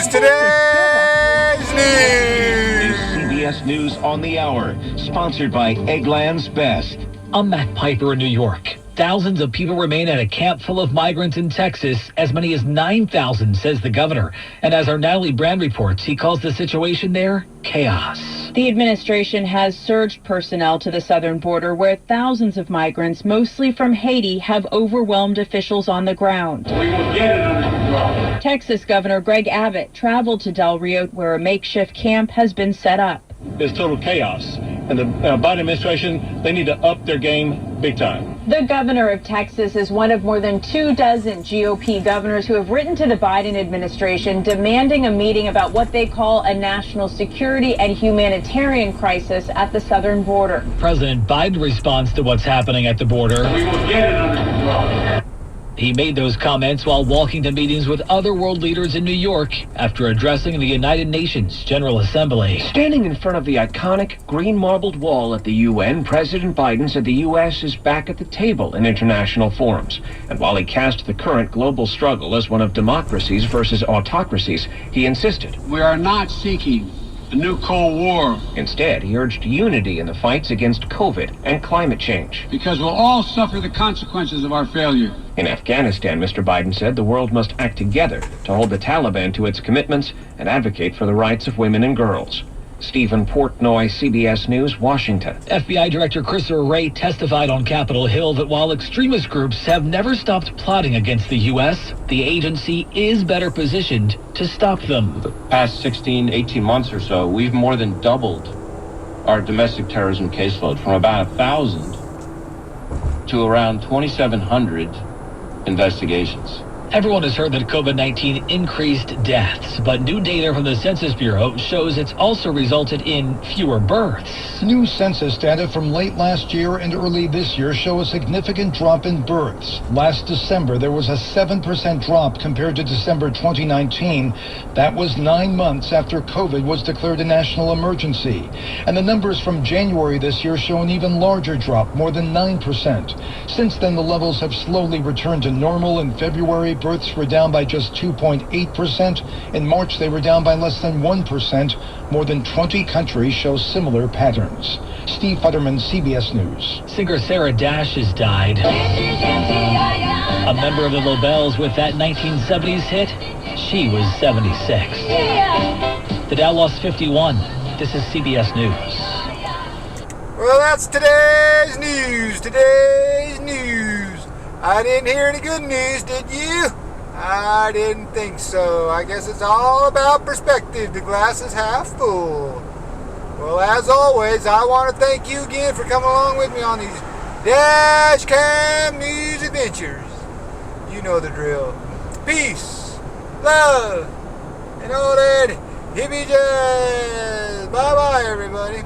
Today's news. CBS News on the Hour, sponsored by Eggland's Best. I'm Matt Piper in New York. Thousands of people remain at a camp full of migrants in Texas. As many as 9,000, says the governor. And as our Natalie Brand reports, he calls the situation there chaos. The administration has surged personnel to the southern border where thousands of migrants, mostly from Haiti, have overwhelmed officials on the ground. We will get it under control. Texas Governor Greg Abbott traveled to Del Rio where a makeshift camp has been set up. It's total chaos. And the Biden administration, they need to up their game big time. The governor of Texas is one of more than 24 GOP governors who have written to the Biden administration demanding a meeting about what they call a national security and humanitarian crisis at the southern border. President Biden responds to what's happening at the border. We will get it under control. He made those comments while walking to meetings with other world leaders in New York after addressing the United Nations General Assembly. Standing in front of the iconic green marbled wall at the UN, President Biden said the U.S. is back at the table in international forums. And while he cast the current global struggle as one of democracies versus autocracies, he insisted We are not seeking a new Cold War. Instead, he urged unity in the fights against COVID and climate change. Because we'll all suffer the consequences of our failure. In Afghanistan, Mr. Biden said the world must act together to hold the Taliban to its commitments and advocate for the rights of women and girls. Stephen Portnoy, CBS News, Washington. FBI Director Christopher Wray testified on Capitol Hill that while extremist groups have never stopped plotting against the U.S., the agency is better positioned to stop them. The past 16, 18 months or so, we've more than doubled our domestic terrorism caseload from about 1,000 to around 2,700 investigations. Everyone has heard that COVID-19 increased deaths, but new data from the Census Bureau shows it's also resulted in fewer births. New census data from late last year and early this year show a significant drop in births. Last December, there was a 7% drop compared to December 2019. That was 9 months after COVID was declared a national emergency. And the numbers from January this year show an even larger drop, more than 9%. Since then, the levels have slowly returned to normal. In February, births were down by just 2.8%. In March, they were down by less than 1%. More than 20 countries show similar patterns. Steve Futterman, CBS News. Singer Sarah Dash has died. A member of the LaBelles with that 1970s hit, she was 76. The Dow lost 51. This is CBS News. Well, that's today's news. Today's news. I didn't hear any good news, did you? I didn't think so. I guess it's all about perspective. The glass is half full. Well, as always, I want to thank you again for coming along with me on these Dash Cam News adventures. You know the drill. Peace, love, and all that hippie jazz. Bye-bye, everybody.